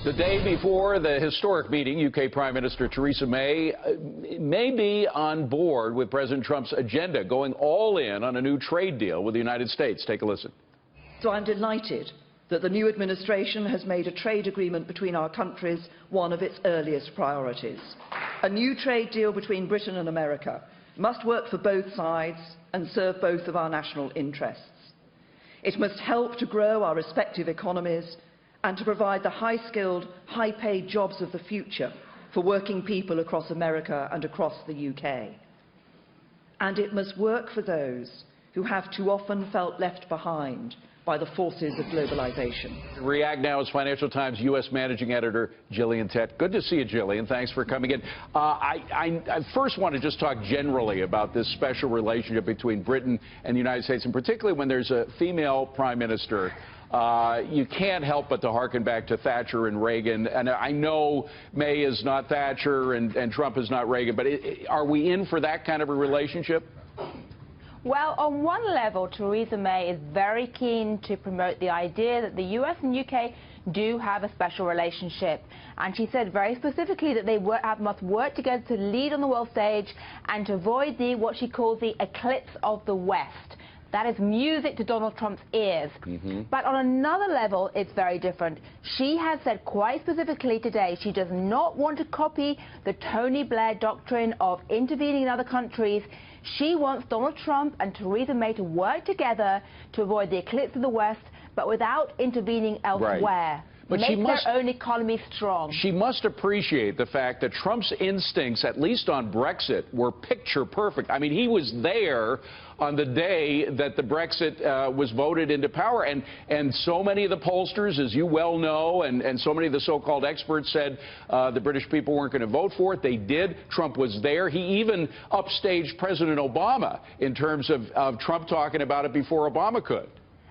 The day before the historic meeting, UK Prime Minister Theresa May may be on board with President Trump's agenda, going all in on a new trade deal with the United States. Take a listen. So I'm delighted that the new administration has made a trade agreement between our countries one of its earliest priorities. A new trade deal between Britain and America must work for both sides and serve both of our national interests. It must help to grow our respective economies and to provide the high-skilled, high-paid jobs of the future for working people across America and across the UK. And it must work for those who have too often felt left behind by the forces of globalization. React now is Financial Times U.S. Managing Editor Gillian Tett. Good to see you, Gillian. Thanks for coming in. I first want to just talk generally about this special relationship between Britain and the United States, and particularly when there's a female prime minister. You can't help but to harken back to Thatcher and Reagan. And I know May is not Thatcher and Trump is not Reagan, but are we in for that kind of a relationship? Well, on one level, Theresa May is very keen to promote the idea that the US and UK do have a special relationship. And she said very specifically that they must work together to lead on the world stage and to avoid what she calls the eclipse of the West. That is music to Donald Trump's ears. But on another level, it's very different. She has said quite specifically today she does not want to copy the Tony Blair doctrine of intervening in other countries. She wants Donald Trump and Theresa May to work together to avoid the eclipse of the West, but without intervening elsewhere. Right. But make their own economy strong. She must appreciate the fact that Trump's instincts, at least on Brexit, were picture perfect. I mean, he was there on the day that the Brexit was voted into power. And so many of the pollsters, as you well know, and so many of the so-called experts said the British people weren't going to vote for it. They did. Trump was there. He even upstaged President Obama in terms of Trump talking about it before Obama could.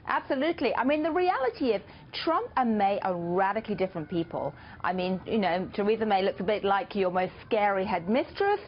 Absolutely. I mean, the reality is Trump and May are radically different people. I mean, you know, Theresa May looks a bit like your most scary headmistress.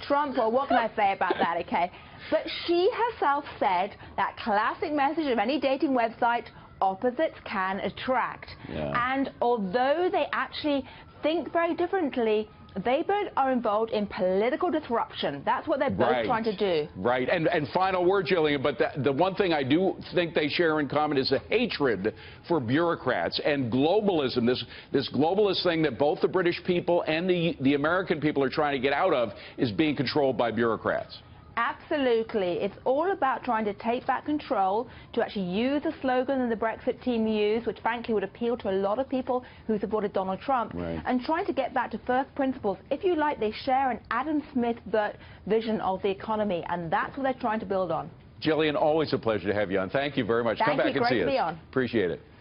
Trump, well, what can I say about that, okay? But she herself said that classic message of any dating website, opposites can attract. And although they actually think very differently, they both are involved in political disruption. That's what they're both trying to do. Right. And final word, Gillian, but the one thing I do think they share in common is a hatred for bureaucrats and globalism, this globalist thing that both the British people and the American people are trying to get out of is being controlled by bureaucrats. Absolutely. It's all about trying to take back control, to actually use a slogan that the Brexit team used, which frankly would appeal to a lot of people who supported Donald Trump, and trying to get back to first principles. If you like, they share an Adam Smith vision of the economy, and that's what they're trying to build on. Gillian, always a pleasure to have you on. Thank you very much. Come back and see us. Great to be on. Appreciate it.